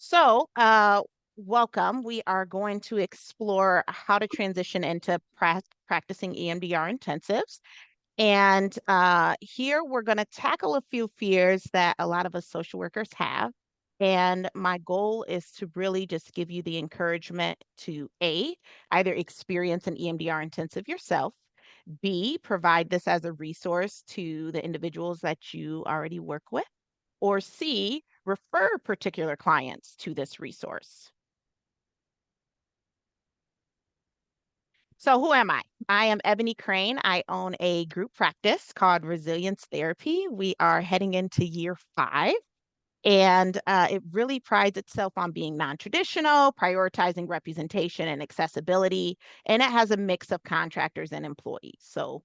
So, welcome. We are going to explore how to transition into practicing EMDR intensives. And here we're going to tackle a few fears that a lot of us social workers have. And my goal is to really just give you the encouragement to A, either experience an EMDR intensive yourself, B, provide this as a resource to the individuals that you already work with, or C, refer particular clients to this resource. So who am I? I am Ebony Crane. I own a group practice called Resilience Therapy. We are heading into year 5. And it really prides itself on being non-traditional, prioritizing representation and accessibility, and it has a mix of contractors and employees. So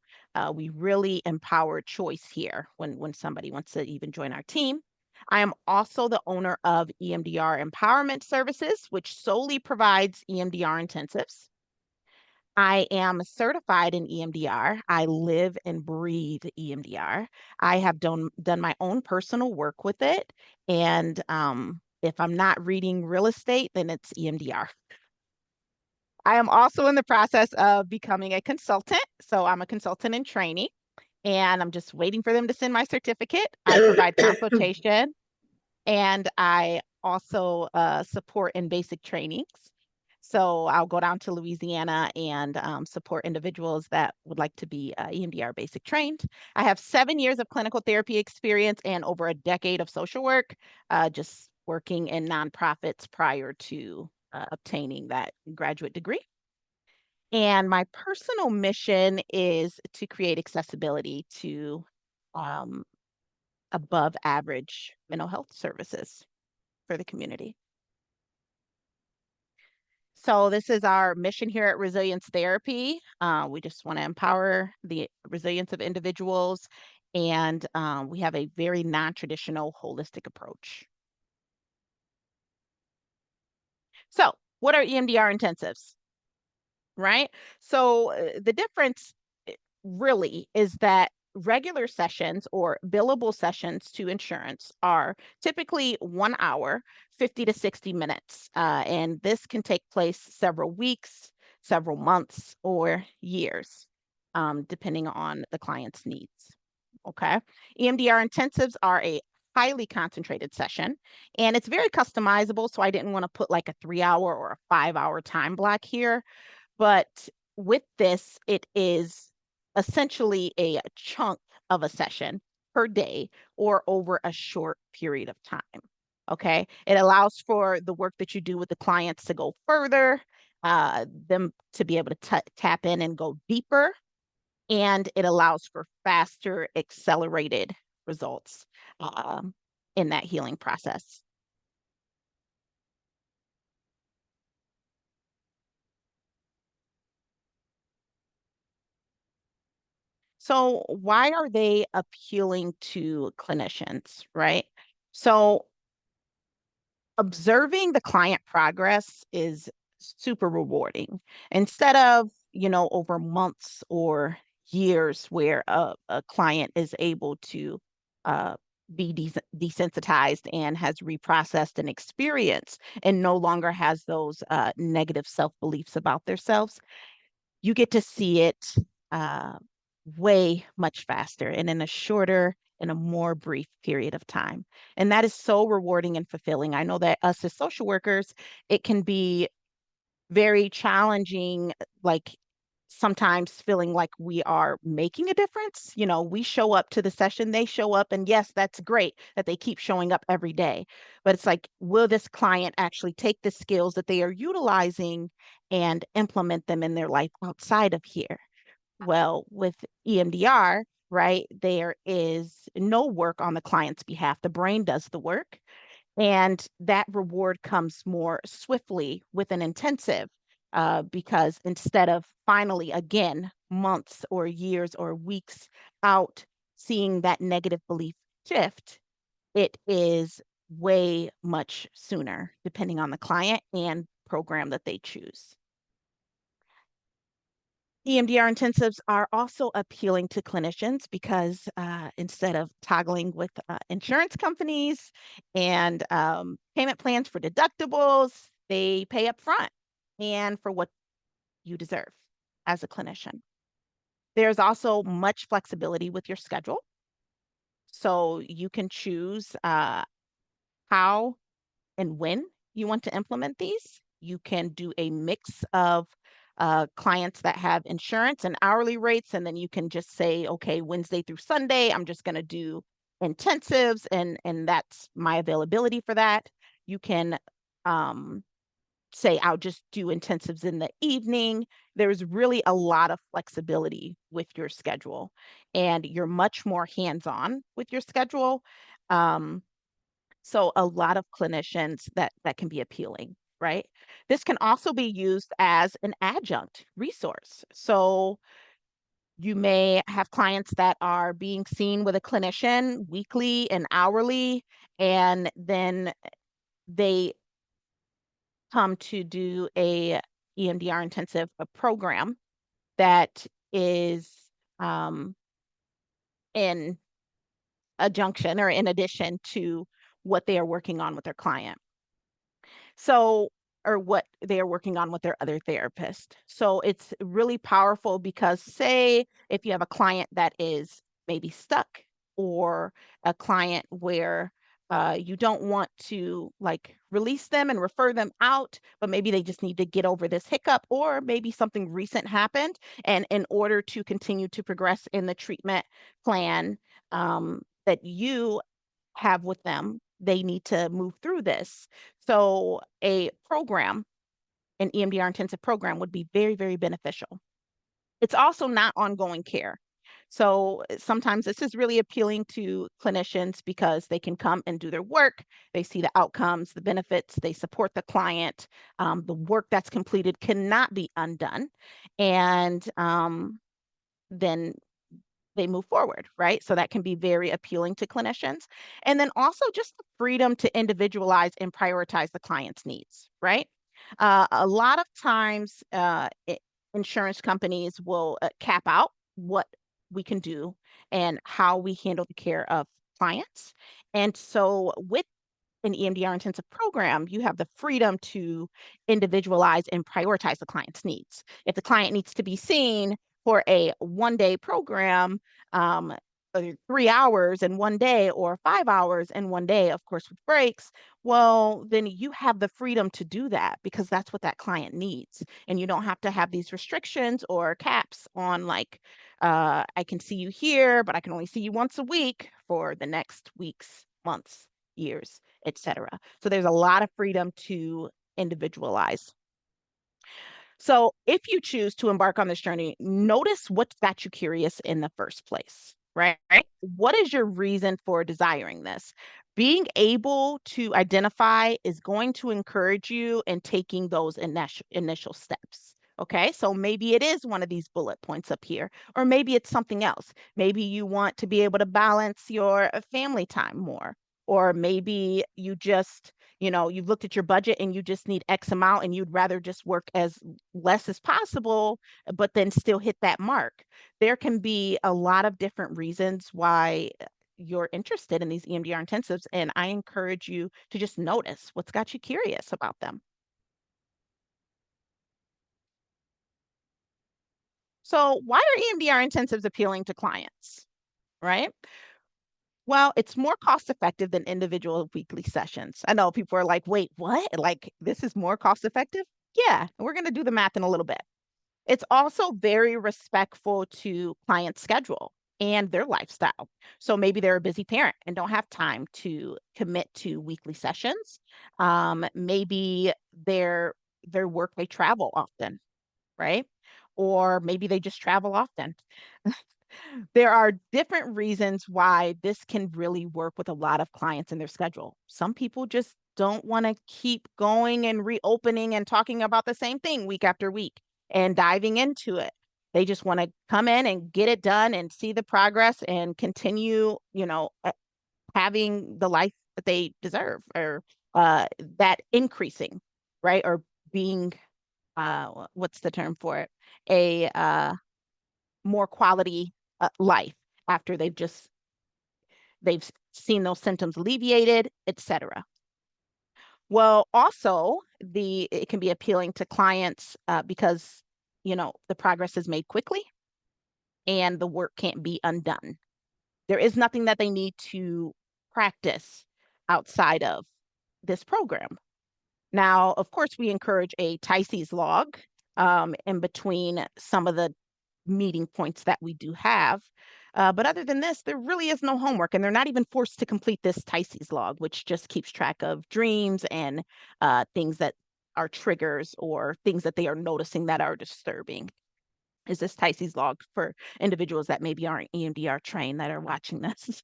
we really empower choice here when somebody wants to even join our team. I am also the owner of EMDR Empowerment Services, which solely provides EMDR intensives. I am certified in EMDR. I live and breathe EMDR. I have done my own personal work with it. And if I'm not reading real estate, then it's EMDR. I am also in the process of becoming a consultant. So I'm a consultant in training, and I'm just waiting for them to send my certificate. I provide consultation, and I also support in basic trainings. So I'll go down to Louisiana and support individuals that would like to be EMDR basic trained. I have 7 years of clinical therapy experience and over a decade of social work, just working in nonprofits prior to obtaining that graduate degree. And my personal mission is to create accessibility to um, above average mental health services for the community. So this is our mission here at Resilience Therapy. We just want to empower the resilience of individuals, and we have a very non-traditional holistic approach. So what are EMDR intensives, right? So the difference really is that regular sessions or billable sessions to insurance are typically 1 hour, 50 to 60 minutes. And this can take place several weeks, several months, or years, depending on the client's needs. Okay. EMDR intensives are a highly concentrated session, and it's very customizable. So I didn't want to put like a 3 hour or a 5 hour time block here. But with this, it is essentially a chunk of a session per day or over a short period of time. Okay. It allows for the work that you do with the clients to go further, them to be able to tap in and go deeper. And it allows for faster, accelerated results in that healing process. So why are they appealing to clinicians, right? So observing the client progress is super rewarding. Instead of, over months or years where a client is able to uh, be desensitized and has reprocessed an experience and no longer has those negative self-beliefs about themselves, you get to see it uh, way much faster and in a shorter and a more brief period of time. And that is so rewarding and fulfilling. I know that us as social workers, it can be very challenging, like sometimes feeling like we are making a difference. We show up to the session, they show up, and yes, that's great that they keep showing up every day. But it's like, will this client actually take the skills that they are utilizing and implement them in their life outside of here? Well, with EMDR, right, there is no work on the client's behalf. The brain does the work. And that reward comes more swiftly with an intensive because instead of finally, again, months or years or weeks out seeing that negative belief shift, it is way much sooner, depending on the client and program that they choose. EMDR intensives are also appealing to clinicians because instead of toggling with insurance companies and payment plans for deductibles, they pay up front and for what you deserve as a clinician. There's also much flexibility with your schedule. So you can choose how and when you want to implement these. You can do a mix of clients that have insurance and hourly rates, and then you can just say, okay, Wednesday through Sunday, I'm just going to do intensives, and that's my availability for that. You can um, say, I'll just do intensives in the evening. There's really a lot of flexibility with your schedule, and you're much more hands-on with your schedule. Um, so a lot of clinicians that can be appealing, right? This can also be used as an adjunct resource. So you may have clients that are being seen with a clinician weekly and hourly, and then they come to do a EMDR intensive program that is um, in adjunction or in addition to what they are working on with their client. So, or what they are working on with their other therapist. So it's really powerful because, say, if you have a client that is maybe stuck, or a client where you don't want to like release them and refer them out, but maybe they just need to get over this hiccup, or maybe something recent happened. And in order to continue to progress in the treatment plan that you have with them, they need to move through this. So a program, an EMDR intensive program, would be very, very beneficial. It's also not ongoing care. So sometimes this is really appealing to clinicians because they can come and do their work. They see the outcomes, the benefits, they support the client. The work that's completed cannot be undone. And then they move forward, right? So that can be very appealing to clinicians. And then also just the freedom to individualize and prioritize the client's needs, right? A lot of times, insurance companies will cap out what we can do and how we handle the care of clients. And so with an EMDR intensive program, you have the freedom to individualize and prioritize the client's needs. If the client needs to be seen for a 1 day program, um, 3 hours in 1 day or 5 hours in 1 day, of course, with breaks, well, then you have the freedom to do that because that's what that client needs. And you don't have to have these restrictions or caps on, like, I can see you here, but I can only see you once a week for the next weeks, months, years, etc. So there's a lot of freedom to individualize. So if you choose to embark on this journey, notice what's got you curious in the first place, right? What is your reason for desiring this? Being able to identify is going to encourage you in taking those initial steps. Okay, so maybe it is one of these bullet points up here, or maybe it's something else. Maybe you want to be able to balance your family time more, or maybe you just, you've looked at your budget and you just need X amount and you'd rather just work as less as possible, but then still hit that mark. There can be a lot of different reasons why you're interested in these EMDR intensives, and I encourage you to just notice what's got you curious about them. So, why are EMDR intensives appealing to clients, right? Well, it's more cost effective than individual weekly sessions. I know people are like, wait, what? Like, this is more cost effective? Yeah, we're going to do the math in a little bit. It's also very respectful to client schedule and their lifestyle. So maybe they're a busy parent and don't have time to commit to weekly sessions. Maybe their work, they travel often, right? Or maybe they just travel often. There are different reasons why this can really work with a lot of clients in their schedule. Some people just don't want to keep going and reopening and talking about the same thing week after week and diving into it. They just want to come in and get it done and see the progress and continue, having the life that they deserve, or that increasing, right? Or being what's the term for it? A more quality life after they've seen those symptoms alleviated, etc. Well, also it can be appealing to clients because the progress is made quickly and the work can't be undone. There is nothing that they need to practice outside of this program. Now, of course, we encourage a Tisey's log in between some of the meeting points that we do have. But other than this, there really is no homework, and they're not even forced to complete this Tisey's log, which just keeps track of dreams and things that are triggers or things that they are noticing that are disturbing. Is this Tisey's log for individuals that maybe aren't EMDR trained that are watching this?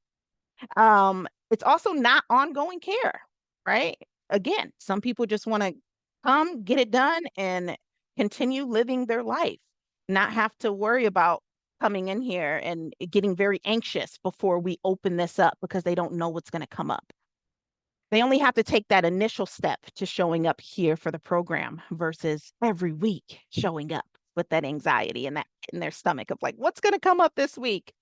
It's also not ongoing care, right? Again, some people just want to come, get it done, and continue living their life, not have to worry about coming in here and getting very anxious before we open this up because they don't know what's going to come up. They only have to take that initial step to showing up here for the program versus every week showing up with that anxiety and that in their stomach of like, what's going to come up this week?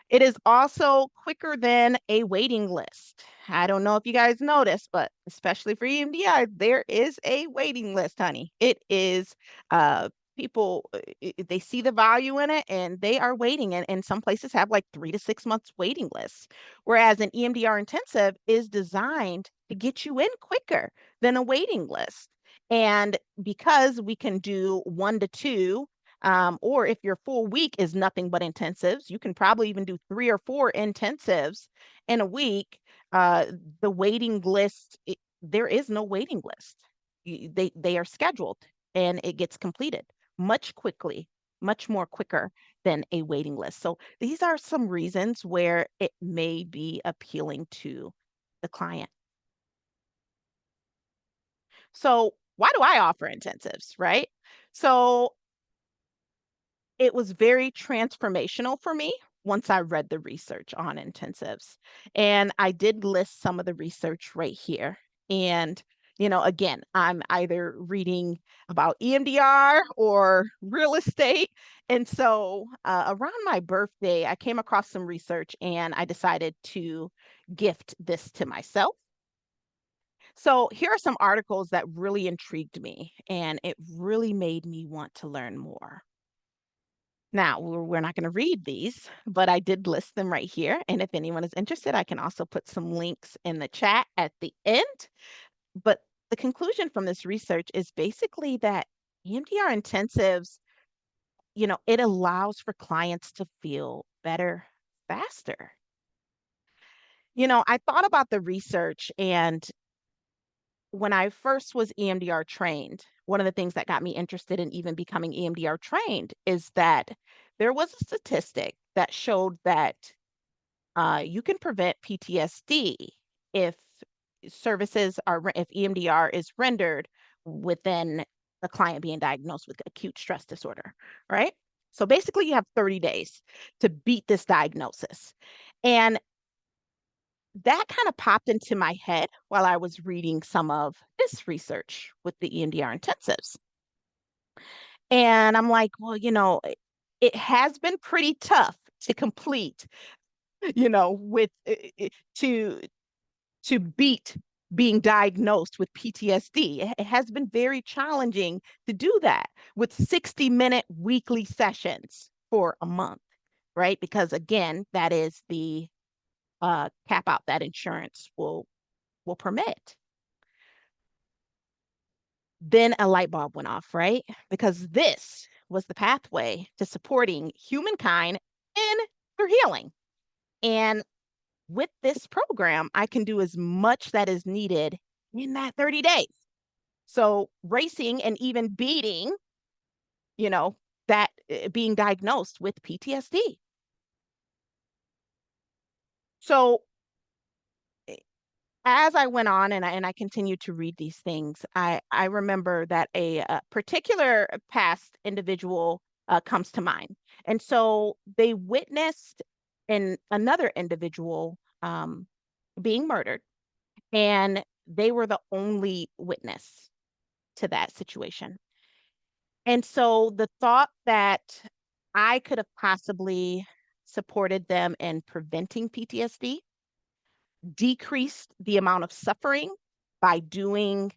It is also quicker than a waiting list. I don't know if you guys noticed, but especially for EMDR, there is a waiting list, honey. It is people they see the value in it and they are waiting, and some places have like 3 to 6 months waiting lists. Whereas an EMDR intensive is designed to get you in quicker than a waiting list. And because we can do 1 to 2 or if your full week is nothing but intensives, you can probably even do 3 or 4 intensives in a week. Uh, the waiting list, there is no waiting list. They are scheduled and it gets completed much more quicker than a waiting list. So these are some reasons where it may be appealing to the client. So why do I offer intensives, right? So it was very transformational for me once I read the research on intensives. And I did list some of the research right here. And, again, I'm either reading about EMDR or real estate. And so around my birthday, I came across some research and I decided to gift this to myself. So here are some articles that really intrigued me and it really made me want to learn more. Now, we're not going to read these, but I did list them right here. And if anyone is interested, I can also put some links in the chat at the end. But the conclusion from this research is basically that EMDR intensives, it allows for clients to feel better faster. I thought about the research, and when I first was EMDR trained, one of the things that got me interested in even becoming EMDR trained is that there was a statistic that showed that you can prevent PTSD if if EMDR is rendered within the client being diagnosed with acute stress disorder, right? So basically, you have 30 days to beat this diagnosis. And that kind of popped into my head while I was reading some of this research with the EMDR intensives. And I'm like, well, it has been pretty tough to complete, with to beat being diagnosed with PTSD. It has been very challenging to do that with 60-minute weekly sessions for a month, right? Because again, that is the cap out that insurance will permit. Then a light bulb went off, right? Because this was the pathway to supporting humankind in their healing. And with this program, I can do as much that is needed in that 30 days. So racing and even beating, that being diagnosed with PTSD. So as I went on and I continued to read these things, I remember that a particular past individual comes to mind. And so they witnessed another individual being murdered, and they were the only witness to that situation. And so the thought that I could have possibly supported them in preventing PTSD, decreased the amount of suffering by doing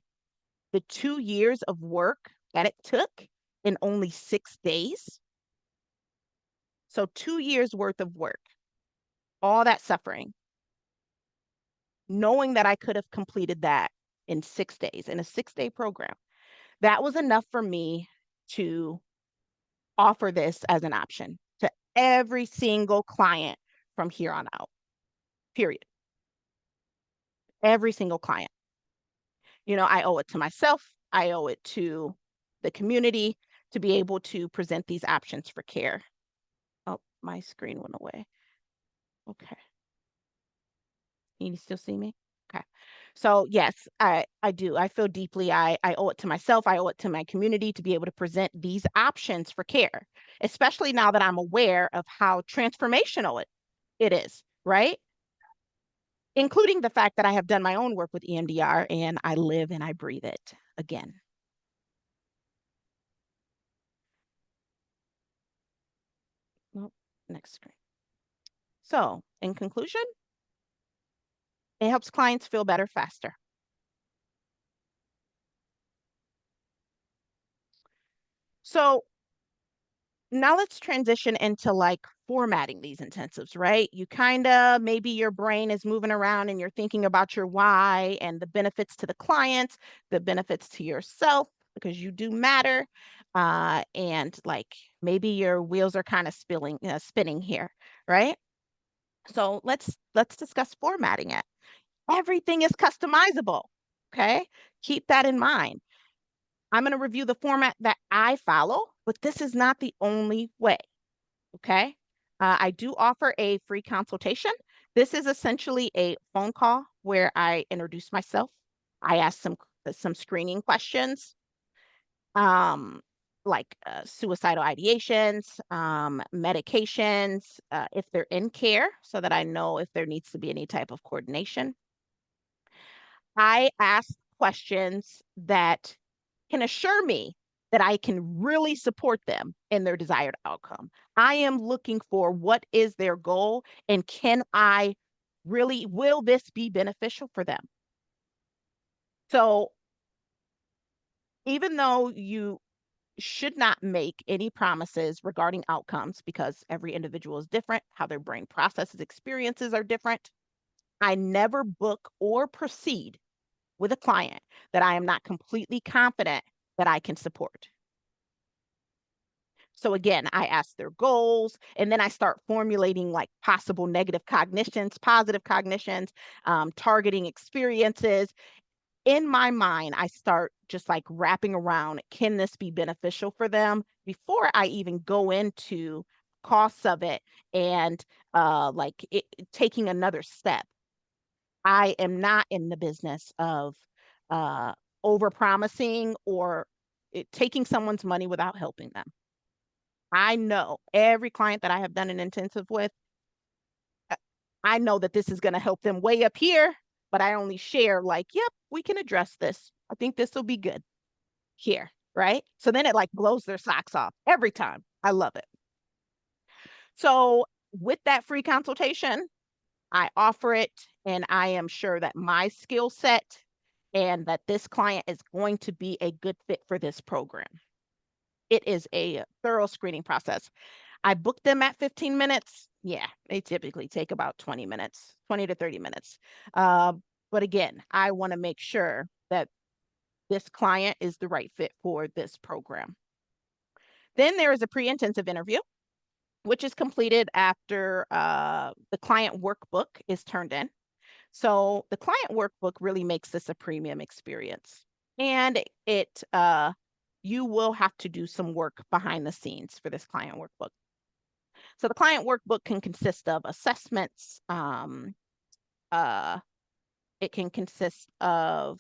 the 2 years of work that it took in only 6 days. So 2 years worth of work, all that suffering, knowing that I could have completed that in 6 days in a 6-day program. That was enough for me to offer this as an option to every single client from here on out, period. Every single client. I owe it to myself. I owe it to the community to be able to present these options for care. Oh, my screen went away. Okay. Can you still see me? Okay. So yes, I do. I feel deeply. I owe it to myself. I owe it to my community to be able to present these options for care, especially now that I'm aware of how transformational it is, right? Including the fact that I have done my own work with EMDR and I live and I breathe it again. Well, next screen. So, in conclusion, it helps clients feel better faster. So, now let's transition into like formatting these intensives, right? You kind of maybe your brain is moving around and you're thinking about your why and the benefits to the clients, the benefits to yourself because you do matter. And like maybe your wheels are kind of spinning here, right? So let's discuss formatting it. Everything is customizable. Okay. Keep that in mind. I'm going to review the format that I follow, but this is not the only way. Okay. I do offer a free consultation. This is essentially a phone call where I introduce myself. I ask some screening questions, um, like suicidal ideations, medications, if they're in care, so that I know if there needs to be any type of coordination. I ask questions that can assure me that I can really support them in their desired outcome. I am looking for what is their goal and will this be beneficial for them? So even though you should not make any promises regarding outcomes because every individual is different, how their brain processes experiences are different, I never book or proceed with a client that I am not completely confident that I can support. So again, I ask their goals and then I start formulating like possible negative cognitions, positive cognitions, targeting experiences. In my mind, I start just like wrapping around, can this be beneficial for them before I even go into costs of it and taking another step. I am not in the business of uh, over promising or taking someone's money without helping them. I know every client that I have done an intensive with, uh, I know that this is going to help them way up here, but I only share like, yep, we can address this. I think this will be good here, right? So then it like blows their socks off every time. I love it. So with that free consultation, I offer it and I am sure that my skill set and that this client is going to be a good fit for this program. It is a thorough screening process. I book them at 15 minutes. Yeah, they typically take about 20 minutes, 20 to 30 minutes. Uh, but again, I want to make sure that this client is the right fit for this program. Then there is a pre-intensive interview, which is completed after the client workbook is turned in. So the client workbook really makes this a premium experience. And you will have to do some work behind the scenes for this client workbook. So the client workbook can consist of assessments. Uh, it can consist of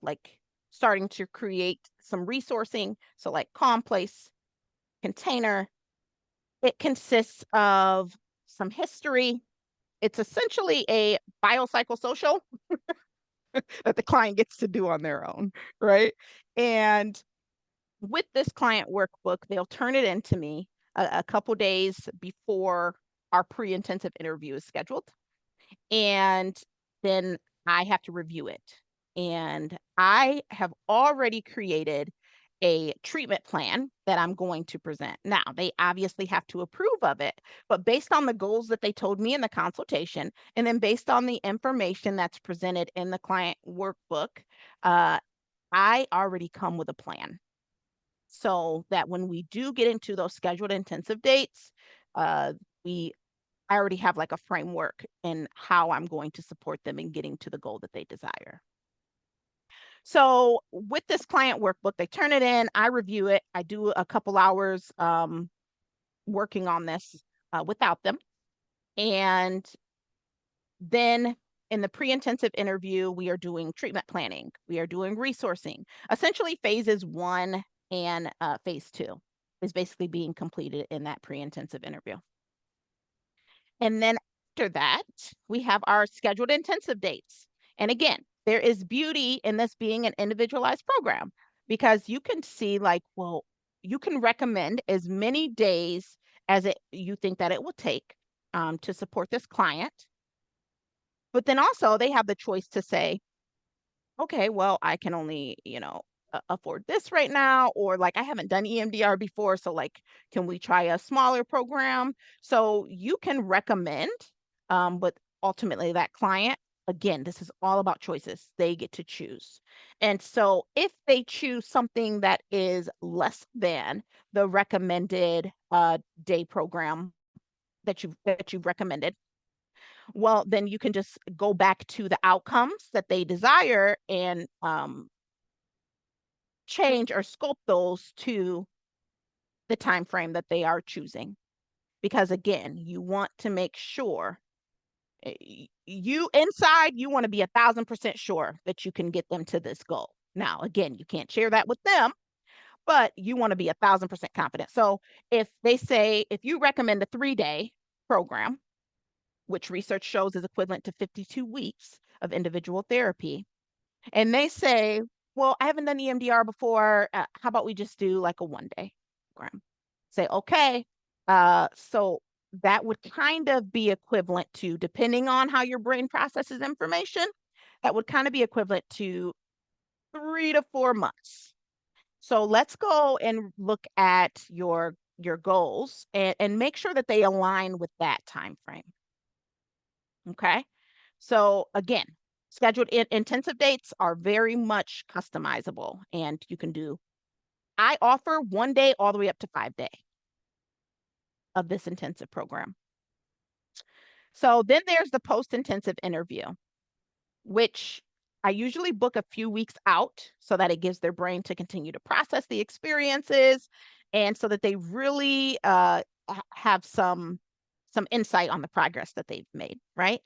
like starting to create some resourcing. So like calm place, container. It consists of some history. It's essentially a biopsychosocial that the client gets to do on their own, right? And with this client workbook, they'll turn it in to me a couple days before our pre-intensive interview is scheduled. And then I have to review it. And I have already created a treatment plan that I'm going to present. Now, they obviously have to approve of it, but based on the goals that they told me in the consultation, and then based on the information that's presented in the client workbook, I already come with a plan. So that when we do get into those scheduled intensive dates, uh, we I already have like a framework in how I'm going to support them in getting to the goal that they desire. So with this client workbook, they turn it in, I review it, I do a couple hours working on this without them. And then in the pre-intensive interview, we are doing treatment planning, we are doing resourcing. Essentially, phases 1 and phase 2 is basically being completed in that pre-intensive interview. And then after that, we have our scheduled intensive dates. And again, there is beauty in this being an individualized program because you can see like, well, you can recommend as many days as you think that it will take to support this client. But then also they have the choice to say, okay, well, I can only, afford this right now, or like I haven't done EMDR before, so like, can we try a smaller program? So you can recommend, but ultimately that client, again, this is all about choices. They get to choose. And so if they choose something that is less than the recommended day program that you've recommended, well, then you can just go back to the outcomes that they desire and change or sculpt those to the time frame that they are choosing. Because again, you want to make sure you inside, you want to be 1,000% sure that you can get them to this goal. Now, again, you can't share that with them, but you want to be 1,000% confident. So if they say, if you recommend a 3-day program, which research shows is equivalent to 52 weeks of individual therapy, and they say, well, I haven't done EMDR before. How about we just do like a 1-day program? Say, okay. So that would kind of be equivalent to, depending on how your brain processes information, that would kind of be equivalent to 3 to 4 months. So let's go and look at your goals and make sure that they align with that time frame. Okay. So again, scheduled intensive dates are very much customizable and you can do, I offer 1 day all the way up to 5 day of this intensive program. So then there's the post-intensive interview, which I usually book a few weeks out so that it gives their brain to continue to process the experiences and so that they really have some insight on the progress that they've made, right?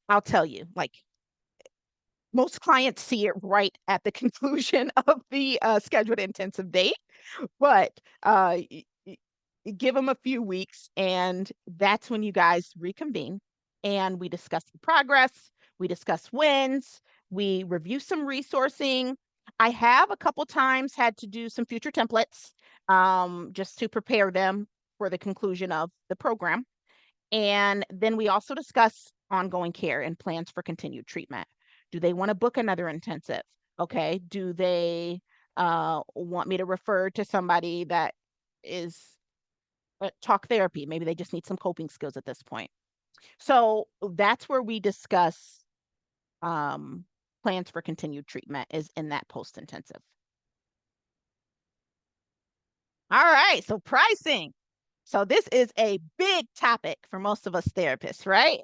I'll tell you, like most clients see it right at the conclusion of the scheduled intensive date, but give them a few weeks, and that's when you guys reconvene and we discuss the progress, we discuss wins, we review some resourcing. I have a couple times had to do some future templates just to prepare them for the conclusion of the program. And then we also discuss ongoing care and plans for continued treatment. Do they want to book another intensive? Okay. Do they want me to refer to somebody that is talk therapy? Maybe they just need some coping skills at this point. So that's where we discuss plans for continued treatment is in that post-intensive. All right. So pricing. So this is a big topic for most of us therapists, right?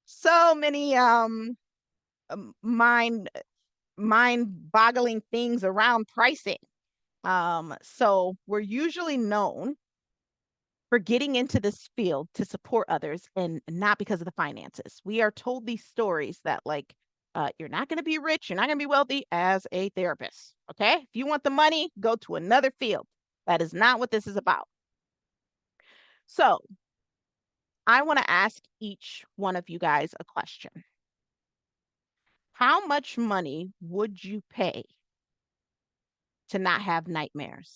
So many mind boggling things around pricing. So we're usually known for getting into this field to support others and not because of the finances. We are told these stories that like you're not going to be rich, you're not going to be wealthy as a therapist. Okay, if you want the money, go to another field. That is not what this is about. So I want to ask each one of you guys a question. How much money would you pay to not have nightmares?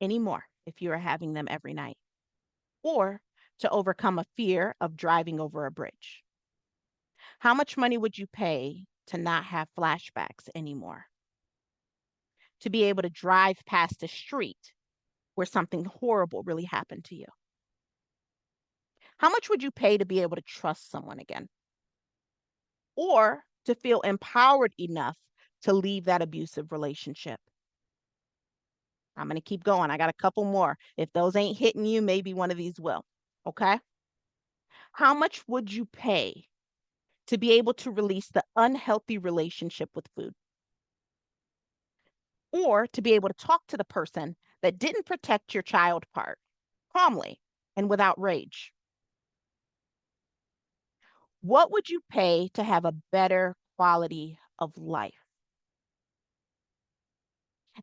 anymore if you are having them every night, or to overcome a fear of driving over a bridge? How much money would you pay to not have flashbacks anymore? To be able to drive past a street where something horrible really happened to you? How much would you pay to be able to trust someone again? Or to feel empowered enough to leave that abusive relationship? I'm going to keep going. I got a couple more. If those ain't hitting you, maybe one of these will. Okay. How much would you pay to be able to release the unhealthy relationship with food? Or to be able to talk to the person that didn't protect your child part calmly and without rage? What would you pay to have a better quality of life?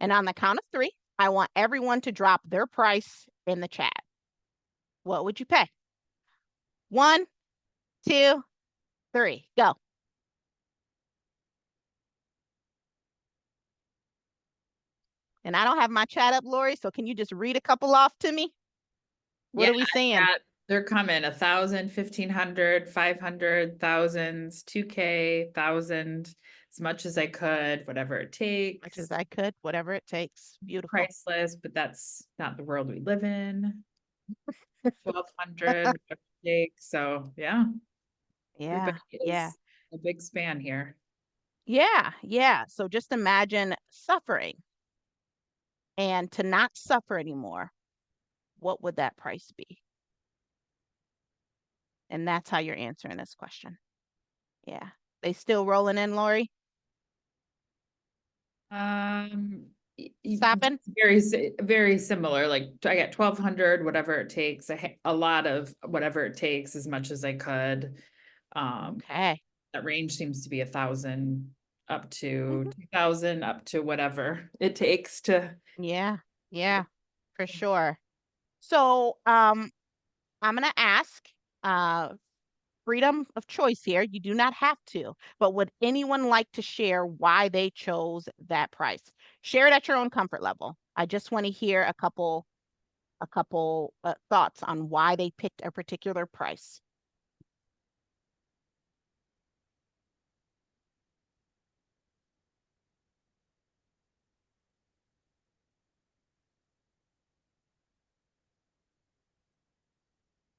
And on the count of three, I want everyone to drop their price in the chat. What would you pay? 1, 2, 3, go. And I don't have my chat up, Lori, so can you just read a couple off to me? What Yeah, are we saying? they're coming 1,000, 1,500, 500, thousands, 2K, 1,000, as much as I could, whatever it Much as takes. I could, whatever it takes. Beautiful. Priceless, but that's not the world we live in. 1,200, whatever it takes. So yeah, Yeah, everybody yeah, is a big span here. yeah, yeah. So just imagine suffering, and to not suffer anymore, what would that price be? And that's how you're answering this question. Yeah. They still rolling in, Lori? Um, Stopping? very similar. Like I got 1,200, whatever it takes. A lot of whatever it takes, as much as I could. Um, Okay. that range seems to be 1,000 up to Hmm. 2,000 up to whatever it takes to. Yeah, to yeah, get. for sure. So, I'm gonna ask, uh, freedom of choice here. You do not have to, but would anyone like to share why they chose that price? Share it at your own comfort level. I just want to hear a couple thoughts on why they picked a particular price.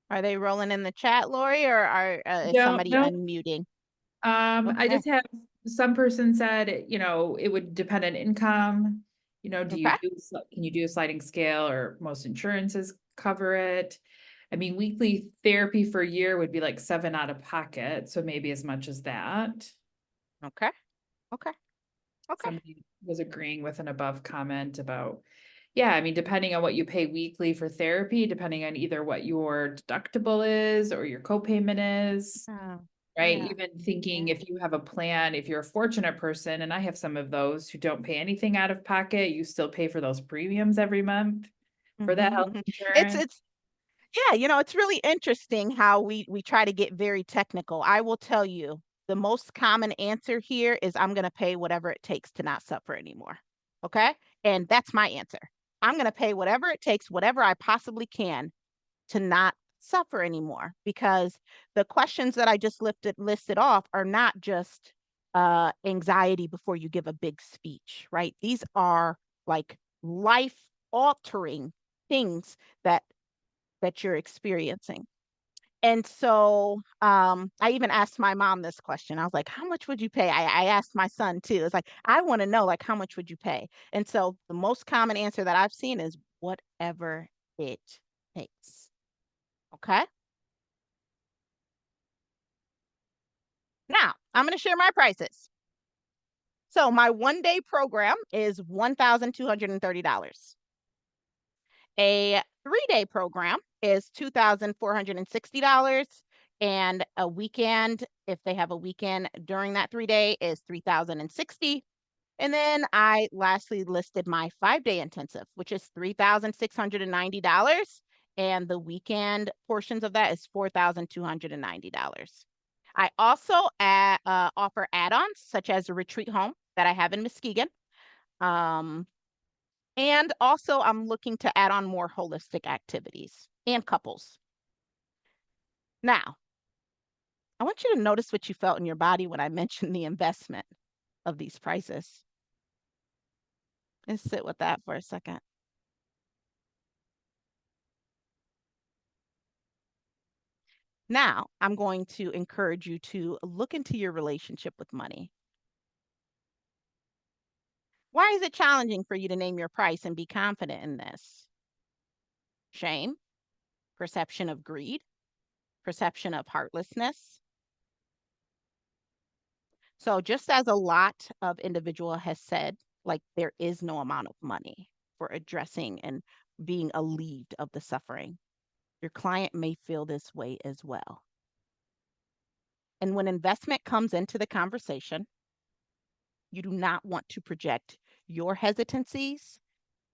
Are they rolling in the chat, Lori, or is No, somebody no. unmuting? I Okay. just have some person said, it would depend on income. Okay. Can you do a sliding scale, or most insurances cover it? I mean, weekly therapy for a year would be like 7 out of pocket, so maybe as much as that. Okay. Okay. Okay. Somebody was agreeing with an above comment about, yeah, I mean, depending on what you pay weekly for therapy, depending on either what your deductible is or your copayment is. Oh, Right? yeah. Even thinking, Yeah. if you have a plan, if you're a fortunate person, and I have some of those who don't pay anything out of pocket, you still pay for those premiums every month for that health Mhm. It's insurance. it's Yeah, it's really interesting how we try to get very technical. I will tell you, the most common answer here is I'm going to pay whatever it takes to not suffer anymore. Okay? And that's my answer. I'm going to pay whatever it takes, whatever I possibly can to not suffer anymore, because the questions that I just listed off are not just anxiety before you give a big speech, right? These are like life altering things that you're experiencing. And so I even asked my mom this question. I was like, how much would you pay? I asked my son too. It's like, I want to know, like, how much would you pay? And so the most common answer that I've seen is whatever it takes. Okay. Now I'm going to share my prices. So my 1 day program is $1,230. A 3 day program is $2,460. And a weekend, if they have a weekend during that 3 day, is $3,060. And then I lastly listed my 5 day intensive, which is $3,690. And the weekend portions of that is $4,290. I also offer add ons such as a retreat home that I have in Muskegon. Um, And also, I'm looking to add on more holistic activities and couples. Now, I want you to notice what you felt in your body when I mentioned the investment of these prices. And sit with that for a second. Now, I'm going to encourage you to look into your relationship with money. Why is it challenging for you to name your price and be confident in this? Shame, perception of greed, perception of heartlessness. So just as a lot of individual has said, like there is no amount of money for addressing and being alleviated of the suffering, your client may feel this way as well. And when investment comes into the conversation, you do not want to project your hesitancies,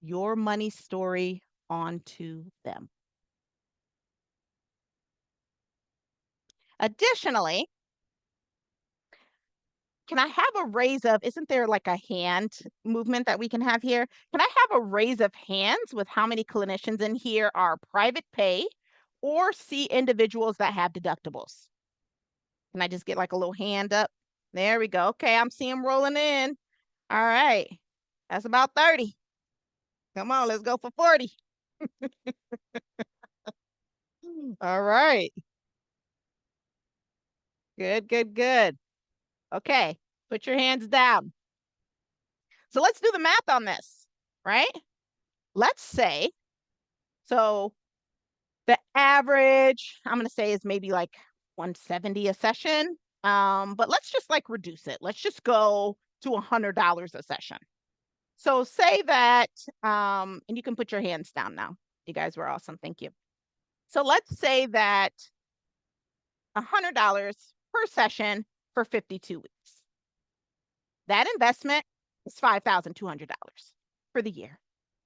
your money story onto them. Additionally, can I have a raise of, isn't there like a hand movement that we can have here? Can I have a raise of hands with how many clinicians in here are private pay or see individuals that have deductibles? Can I just get like a little hand up? There we go. Okay, I'm seeing them rolling in. All right. That's about 30. Come on, let's go for 40. All right. Good, good, good. Okay, put your hands down. So let's do the math on this, right? Let's say, so the average, I'm going to say is maybe like 170 a session. But let's just like reduce it. Let's just go to $100 a session. So say that, and you can put your hands down now. You guys were awesome. Thank you. So let's say that $100 per session for 52 weeks. That investment is $5,200 for the year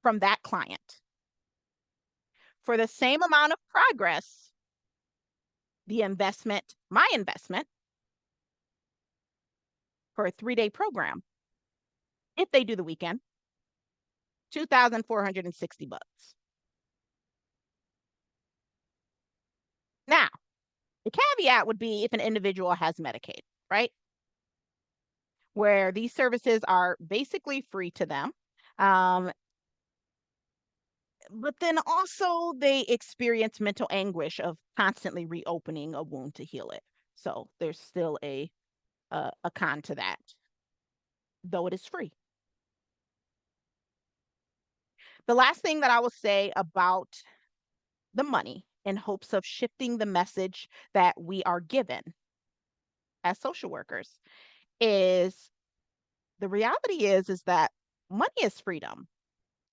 from that client. For the same amount of progress, the investment, my investment for a 3-day program, if they do the weekend, $2,460. Now, the caveat would be if an individual has Medicaid, right? Where these services are basically free to them. But then also they experience mental anguish of constantly reopening a wound to heal it. So there's still a con to that, though it is free. The last thing that I will say about the money in hopes of shifting the message that we are given as social workers is the reality is that money is freedom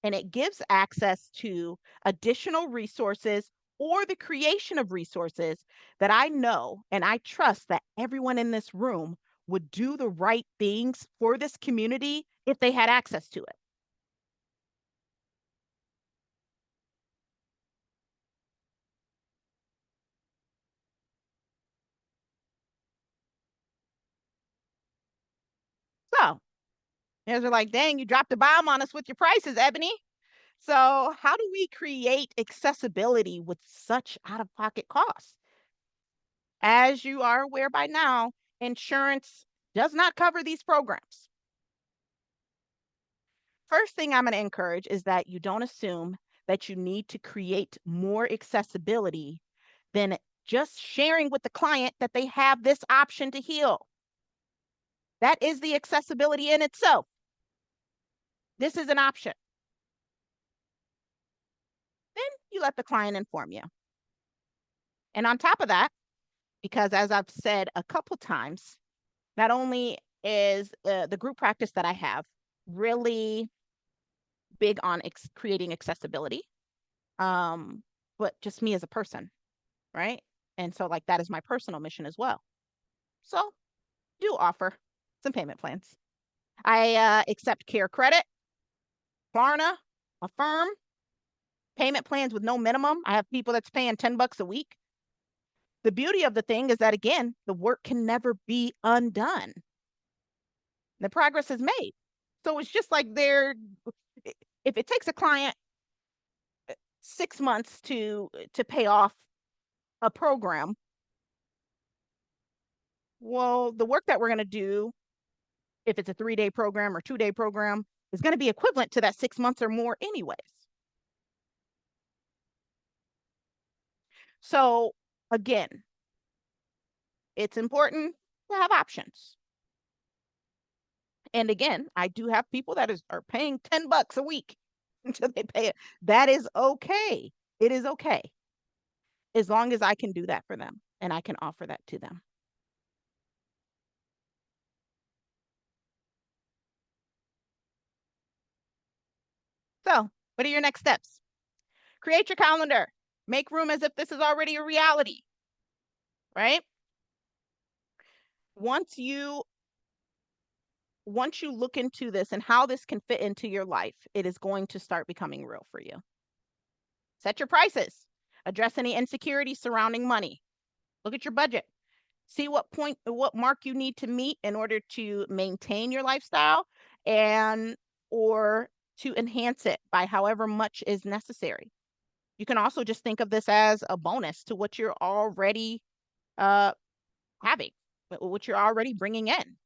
and it gives access to additional resources or the creation of resources that I know and I trust that everyone in this room would do the right things for this community if they had access to it. So, as they're like, dang, you dropped a bomb on us with your prices, Ebony. So, how do we create accessibility with such out of pocket costs? As you are aware by now, insurance does not cover these programs. First thing I'm going to encourage is that you don't assume that you need to create more accessibility than just sharing with the client that they have this option to heal. That is the accessibility in itself. This is an option. Then you let the client inform you. And on top of that, because as I've said a couple times, not only is the group practice that I have really big on creating accessibility, but just me as a person, right? And so like that is my personal mission as well. So do offer some payment plans. I accept Care Credit, Klarna, Affirm, payment plans with no minimum. I have people that's paying $10 a week. The beauty of the thing is that, again, the work can never be undone. The progress is made. So it's just like if it takes a client 6 months to pay off a program, well, the work that we're going to do, if it's a 3-day program or 2-day program, is going to be equivalent to that 6 months or more anyways. So again, it's important to have options. And again, I do have people that are paying $10 a week until they pay it. That is okay. It is okay. As long as I can do that for them and I can offer that to them. So, what are your next steps? Create your calendar. Make room as if this is already a reality, right? Once you look into this and how this can fit into your life, it is going to start becoming real for you. Set your prices. Address any insecurities surrounding money. Look at your budget. See what mark you need to meet in order to maintain your lifestyle and or to enhance it by however much is necessary. You can also just think of this as a bonus to what you're already having, what you're already bringing in.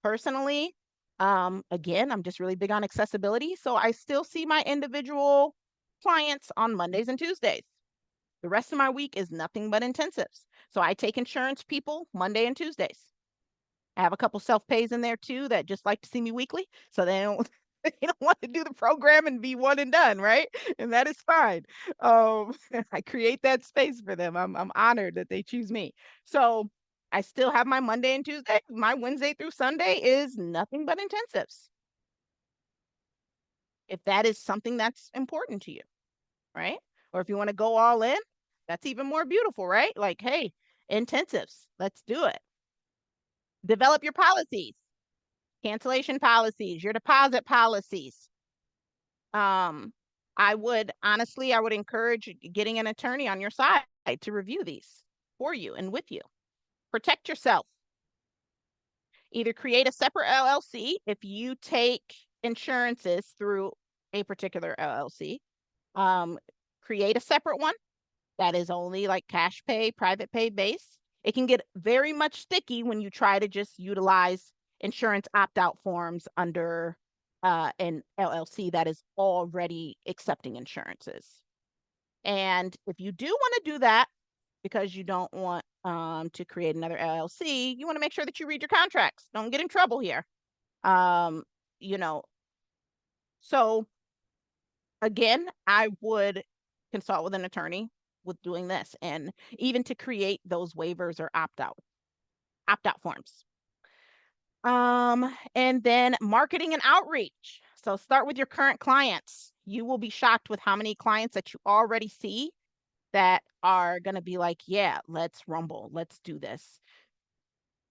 Personally, again, I'm just really big on accessibility, so I still see my individual clients on Mondays and Tuesdays. The rest of my week is nothing but intensives. So I take insurance people Monday and Tuesdays. I have a couple self-pays in there too that just like to see me weekly, so they don't they don't want to do the program and be one and done, right? And that is fine. Um, I create that space for them. I'm honored that they choose me. So I still have my Monday and Tuesday. My Wednesday through Sunday is nothing but intensives. If that is something that's important to you, right? Or if you want to go all in, that's even more beautiful, right? Like, hey, intensives, let's do it. Develop your policies, cancellation policies, your deposit policies. I would honestly, I would encourage getting an attorney on your side to review these for you and with you. Protect yourself. Either create a separate LLC if you take insurances through a particular LLC. Create a separate one that is only like cash pay, private pay base. It can get very much sticky when you try to just utilize insurance opt-out forms under an LLC that is already accepting insurances. And if you do want to do that because you don't want to create another LLC, you want to make sure that you read your contracts. Don't get in trouble here. Um, you know, so again, I would consult with an attorney with doing this and even to create those waivers or opt-out forms. And then marketing and outreach. So start with your current clients. You will be shocked with how many clients that you already see that are going to be like, yeah, let's rumble, let's do this.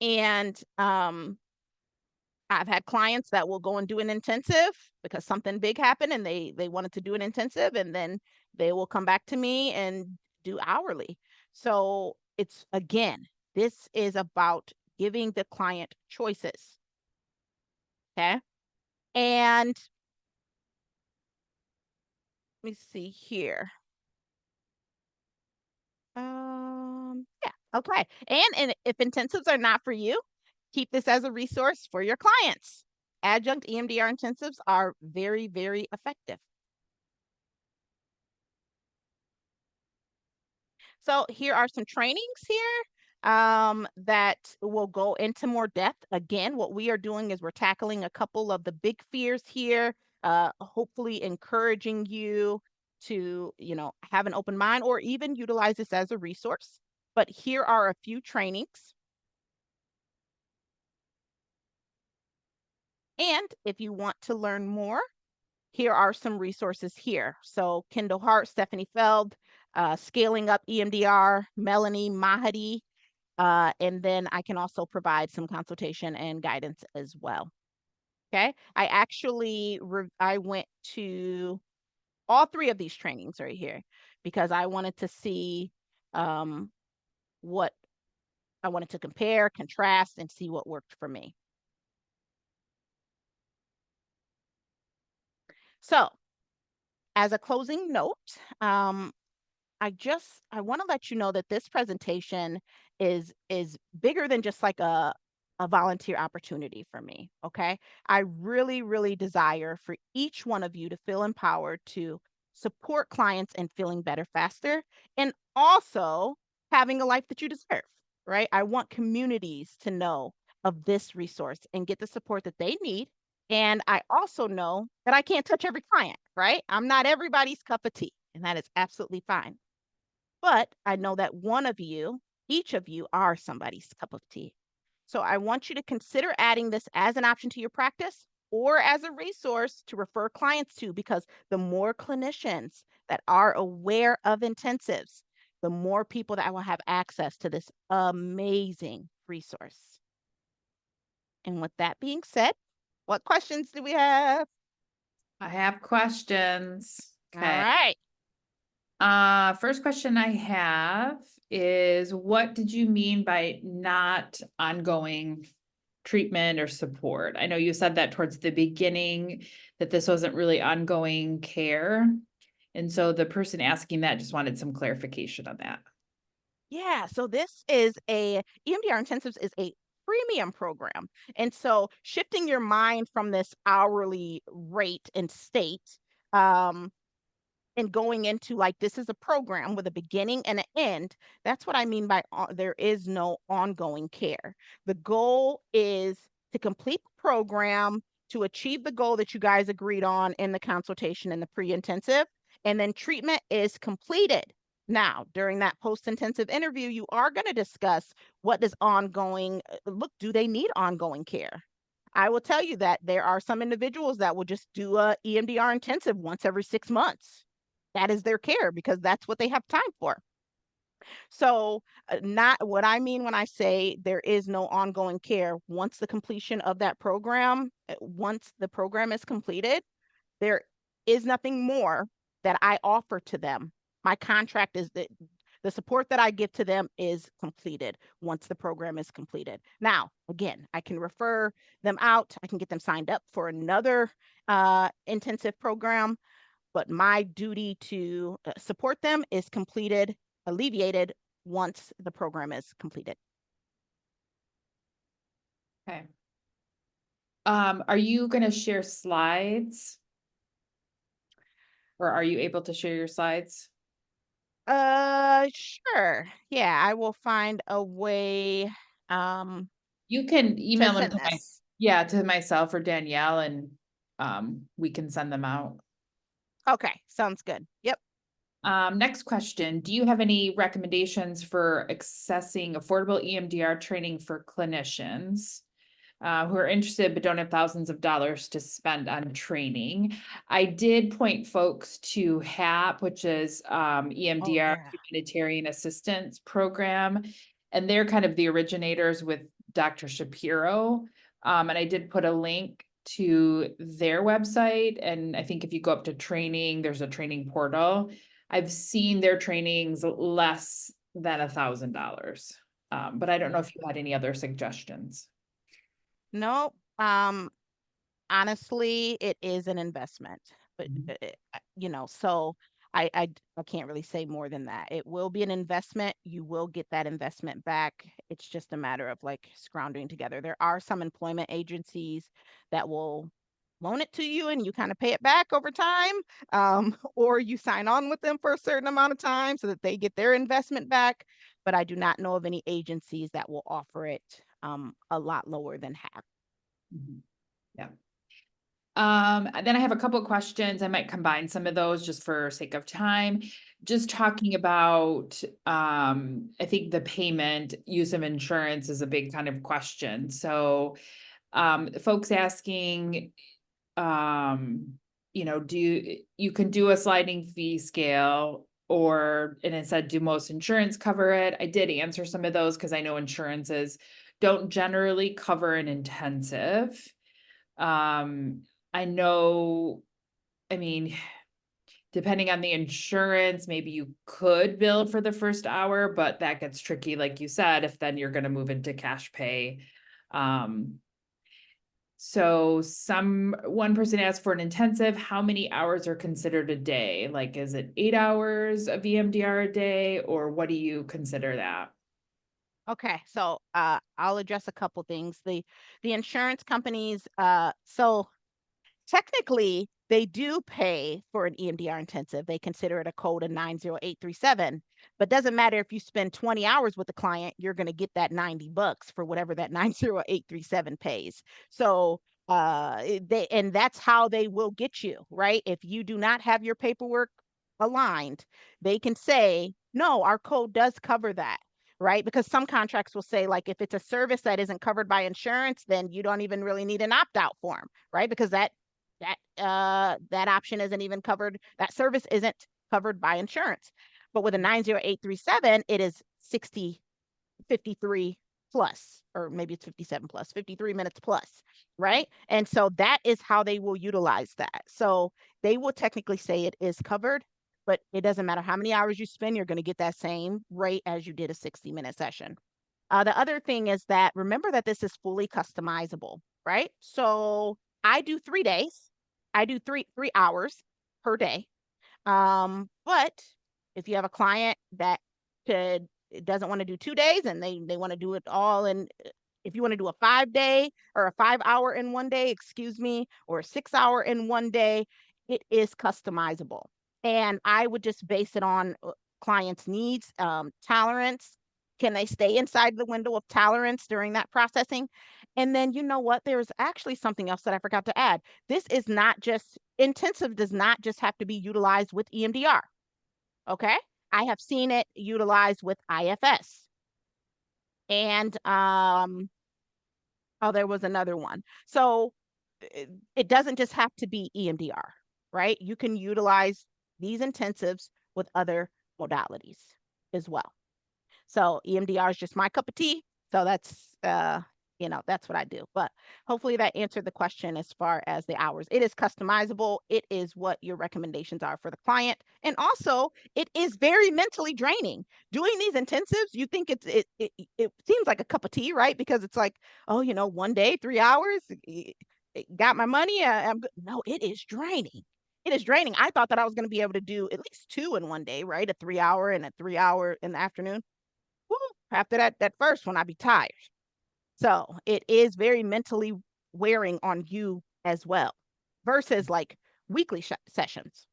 And I've had clients that will go and do an intensive because something big happened and they wanted to do an intensive, and then they will come back to me and do hourly. So it's again, this is about giving the client choices. Okay. And let me see here. Yeah, okay. And if intensives are not for you, keep this as a resource for your clients. Adjunct EMDR intensives are very, very effective. So here are some trainings here that will go into more depth. Again, what we are doing is we're tackling a couple of the big fears here, hopefully encouraging you to, have an open mind or even utilize this as a resource. But here are a few trainings. And if you want to learn more, here are some resources here. So Kendall Hart, Stephanie Feld, Scaling Up EMDR, Melanie Mahadi, and then I can also provide some consultation and guidance as well. Okay, I actually I went to all 3 of these trainings right here because I wanted to see what I wanted to compare, contrast, and see what worked for me. So, as a closing note, I want to let you know that this presentation is bigger than just like a volunteer opportunity for me, okay? I really desire for each one of you to feel empowered to support clients and feeling better faster and also having a life that you deserve, right? I want communities to know of this resource and get the support that they need. And I also know that I can't touch every client, right? I'm not everybody's cup of tea, and that is absolutely fine. But I know that one of you, each of you are somebody's cup of tea. So I want you to consider adding this as an option to your practice or as a resource to refer clients to, because the more clinicians that are aware of intensives, the more people that will have access to this amazing resource. And with that being said, what questions do we have? I have questions. All Okay. right. First question I have is, what did you mean by not ongoing treatment or support? I know you said that towards the beginning, that this wasn't really ongoing care. And so the person asking that just wanted some clarification on that. Yeah, so this is a EMDR intensives is a premium program. And so shifting your mind from this hourly rate and state, um, and going into like this is a program with a beginning and an end. That's what I mean by there is no ongoing care. The goal is to complete the program to achieve the goal that you guys agreed on in the consultation and the pre-intensive, and then treatment is completed. Now, during that post-intensive interview, you are going to discuss what does ongoing look, do they need ongoing care? I will tell you that there are some individuals that will just do a EMDR intensive once every 6 months. That is their care because that's what they have time for. So, not what I mean when I say there is no ongoing care. Once the completion of that program, once the program is completed, there is nothing more that I offer to them. My contract is that the support that I give to them is completed once the program is completed. Now, again, I can refer them out. I can get them signed up for another intensive program, but my duty to support them is completed, alleviated once the program is completed. Okay. Are you going to share slides, or are you able to share your slides? Sure. Yeah, I will find a way um You can to email them send to this. to myself or Danielle, and we can send them out. Okay, sounds good. Yep. Next question. Do you have any recommendations for accessing affordable EMDR training for clinicians who are interested but don't have thousands of dollars to spend on training? I did point folks to HAP, which is Oh EMDR yeah. Humanitarian Assistance Program, and they're kind of the originators with Dr. Shapiro. And I did put a link to their website. And I think if you go up to training, there's a training portal. I've seen their trainings less than $1,000. But I don't know Yeah. if you had any other suggestions. No, honestly, it is an investment, but Mhm. so I can't really say more than that. It will be an investment. You will get that investment back. It's just a matter of like scrounging together. There are some employment agencies that will loan it to you and you kind of pay it back over time, or you sign on with them for a certain amount of time so that they get their investment back. But I do not know of any agencies that will offer it a lot lower than half. Mhm. Yeah. And then I have a couple of questions. I might combine some of those just for sake of time. Just talking about, I think the payment use of insurance is a big kind of question. So, folks asking, do you can do a sliding fee scale, or, and it said, do most insurance cover it? I did answer some of those because I know insurances don't generally cover an intensive. Um, I know, I mean, depending on the insurance, maybe you could bill for the first hour, but that gets tricky, like you said, if then you're going to move into cash pay. Um, So one person asked for an intensive, how many hours are considered a day? Like, is it 8 hours of EMDR a day, or what do you consider that? Okay, so I'll address a couple things. The insurance companies, so technically, they do pay for an EMDR intensive. They consider it a code of 90837, but doesn't matter if you spend 20 hours with the client, you're going to get that $90 for whatever that 90837 pays. So, and that's how they will get you, right? If you do not have your paperwork aligned, they can say, "No, our code does cover that." Right? Because some contracts will say, like, if it's a service that isn't covered by insurance, then you don't even really need an opt-out form, right? Because that option isn't even covered, that service isn't covered by insurance. But with a 90837, it is 60, 53 plus, or maybe it's 57 plus, 53 minutes plus, right? And so that is how they will utilize that. So they will technically say it is covered, but it doesn't matter how many hours you spend, you're going to get that same rate as you did a 60-minute session. The other thing is that remember that this is fully customizable, right? So I do 3 days. I do three hours per day. But if you have a client that could doesn't want to do 2 days and they want to do it all in, if you want to do a 5 day or a 5 hour in one day, excuse me, or a 6 hour in one day, it is customizable. And I would just base it on clients' needs, tolerance. Can they stay inside the window of tolerance during that processing? And then you know what? There's actually something else that I forgot to add. This is not just intensive, does not just have to be utilized with EMDR. Okay. I have seen it utilized with IFS. And oh, there was another one. So it doesn't just have to be EMDR, right? You can utilize these intensives with other modalities as well. So EMDR is just my cup of tea. So that's what I do. But hopefully that answered the question as far as the hours. It is customizable. It is what your recommendations are for the client. And also it is very mentally draining. Doing these intensives, you think it seems like a cup of tea, right? Because it's like, oh, one day, 3 hours, got my money. I'm good. No, it is draining. It is draining. I thought that I was going to be able to do at least two in one day, right? A 3 hour and a 3 hour in the afternoon. Woo, after that first one, I'd be tired. So it is very mentally wearing on you as well, versus like weekly sessions.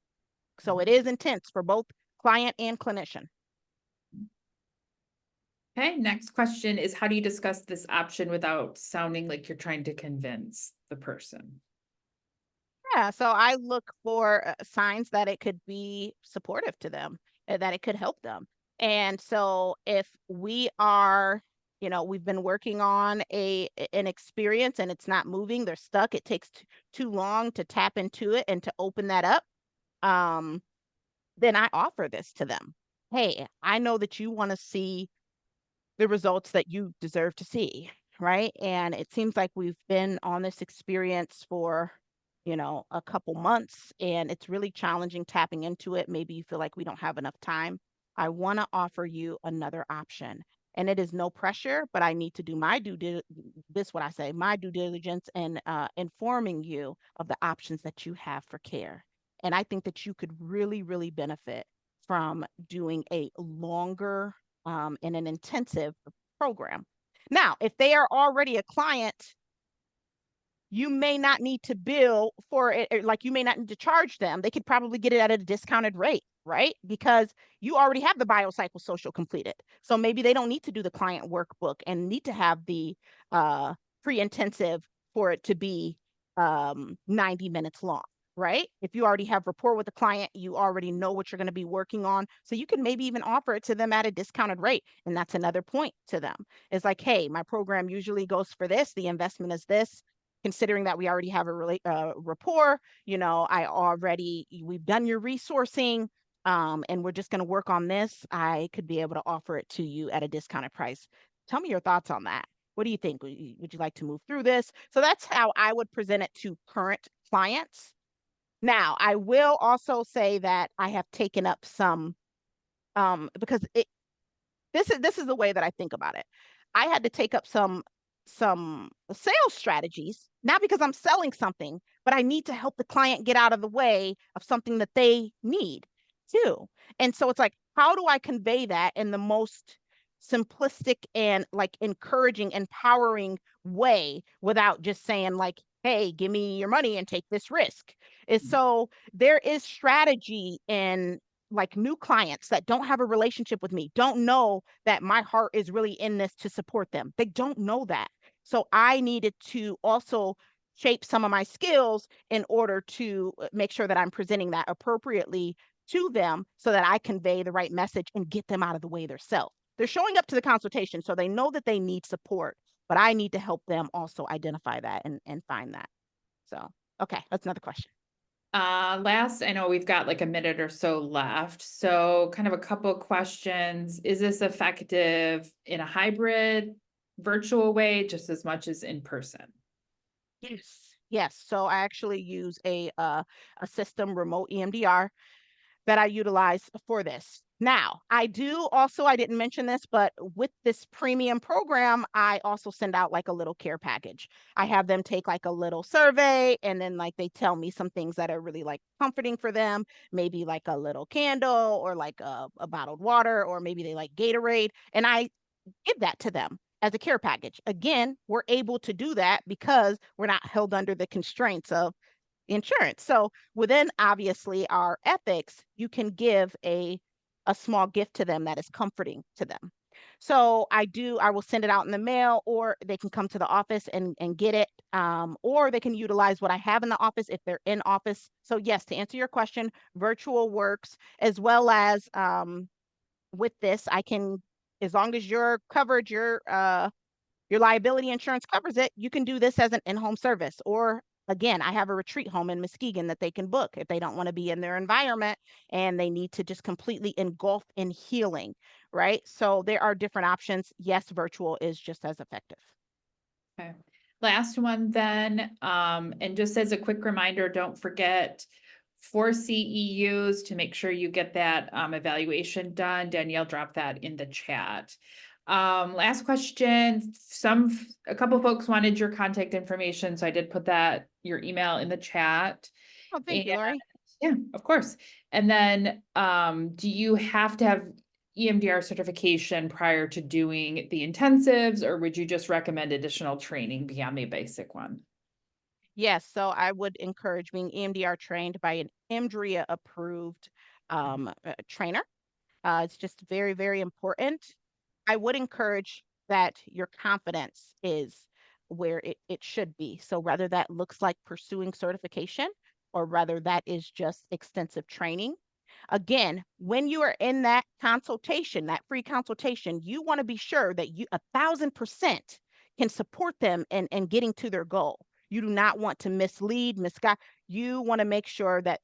So it is intense for both client and clinician. Okay, next question is, how do you discuss this option without sounding like you're trying to convince the person? Yeah, so I look for signs that it could be supportive to them, that it could help them. And so if we are, we've been working on an experience and it's not moving, they're stuck, it takes too long to tap into it and to open that up, um, then I offer this to them. Hey, I know that you want to see the results that you deserve to see, right? And it seems like we've been on this experience for, a couple months and it's really challenging tapping into it. Maybe you feel like we don't have enough time. I want to offer you another option. And it is no pressure, but I need to do this what I say, my due diligence and informing you of the options that you have for care. And I think that you could really, really benefit from doing a longer in an intensive program. Now, if they are already a client, you may not need to bill for it, like you may not need to charge them. They could probably get it at a discounted rate, right? Because you already have the biopsychosocial completed. So maybe they don't need to do the client workbook and need to have the pre-intensive for it to be 90 minutes long, right? If you already have rapport with the client, you already know what you're going to be working on. So you can maybe even offer it to them at a discounted rate. And that's another point to them. It's like, hey, my program usually goes for this. The investment is this. Considering that we already have a rapport, we've done your resourcing, and we're just going to work on this. I could be able to offer it to you at a discounted price. Tell me your thoughts on that. What do you think? Would you like to move through this? So that's how I would present it to current clients. Now, I will also say that I have taken up some, because this is the way that I think about it. I had to take up some some sales strategies, not because I'm selling something, but I need to help the client get out of the way of something that they need too. And so it's like, how do I convey that in the most simplistic and like encouraging, empowering way without just saying like, hey, give me your money and take this risk? Is so there is strategy in like new clients that don't have a relationship with me, don't know that my heart is really in this to support them. They don't know that. So I needed to also shape some of my skills in order to make sure that I'm presenting that appropriately to them so that I convey the right message and get them out of the way themselves. They're showing up to the consultation, so they know that they need support, but I need to help them also identify that and find that. So, okay, that's another question. Last, I know we've got like a minute or so left. So kind of a couple of questions. Is this effective in a hybrid virtual way just as much as in person? Yes. Yes. So I actually use a system remote EMDR that I utilize for this. Now, I do also, I didn't mention this, but with this premium program, I also send out like a little care package. I have them take like a little survey and then like they tell me some things that are really like comforting for them, maybe like a little candle or like a bottled water, or maybe they like Gatorade. And I give that to them as a care package. Again, we're able to do that because we're not held under the constraints of insurance. So within obviously our ethics, you can give a small gift to them that is comforting to them. So I will send it out in the mail, or they can come to the office and get it, or they can utilize what I have in the office if they're in office. So yes, to answer your question, virtual works as well as with this, I can, as long as your coverage, your liability insurance covers it, you can do this as an in-home service. Or again, I have a retreat home in Muskegon that they can book if they don't want to be in their environment and they need to just completely engulf in healing, right? So there are different options. Yes, virtual is just as effective. Okay. Last one then, and just as a quick reminder, don't forget for CEUs to make sure you get that evaluation done. Danielle dropped that in the chat. Last question. A couple folks wanted your contact information, so I did put that your email in the chat. Oh, thank And you, Lori. yeah, of course. And then do you have to have EMDR certification prior to doing the intensives, or would you just recommend additional training beyond the basic one? Yes, so I would encourage being EMDR trained by an EMDRIA approved trainer. It's just very, very important. I would encourage that your confidence is where it should be. So whether that looks like pursuing certification or rather that is just extensive training. Again, when you are in that consultation, that free consultation, you want to be sure that you 1,000% can support them in getting to their goal. You do not want to mislead, misguide. You want to make sure that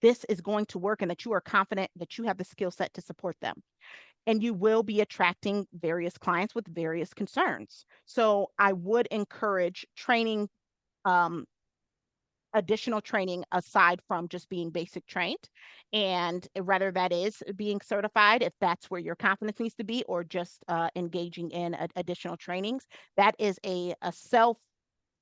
this is going to work and that you are confident that you have the skill set to support them. And you will be attracting various clients with various concerns. So I would encourage training, um, additional training aside from just being basic trained. And rather that is being certified, if that's where your confidence needs to be, or just engaging in additional trainings. That is a self,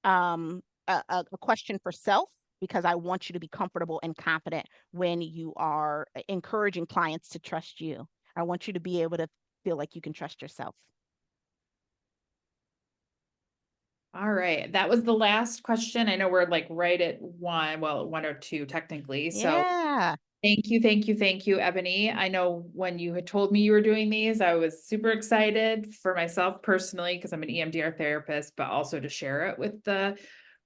a question for self, because I want you to be comfortable and confident when you are encouraging clients to trust you. I want you to be able to feel like you can trust yourself. All right, that was the last question. I know we're like right at one, well, one or two technically. So Yeah. thank you, Ebony. I know when you had told me you were doing these, I was super excited for myself personally, because I'm an EMDR therapist, but also to share it with the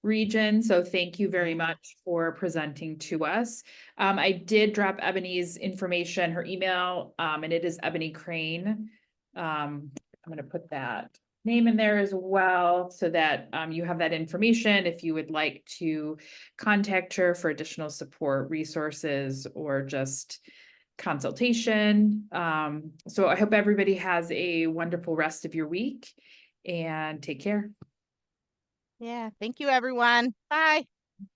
region. So thank you very Yeah. much for presenting to us. I did drop Ebony's information, her email, and it is Ebony Crane. I'm going to put that name in there as well so that you have that information if you would like to contact her for additional support, resources, or just consultation. So I hope everybody has a wonderful rest of your week and take care. Yeah. Thank you, everyone. Bye.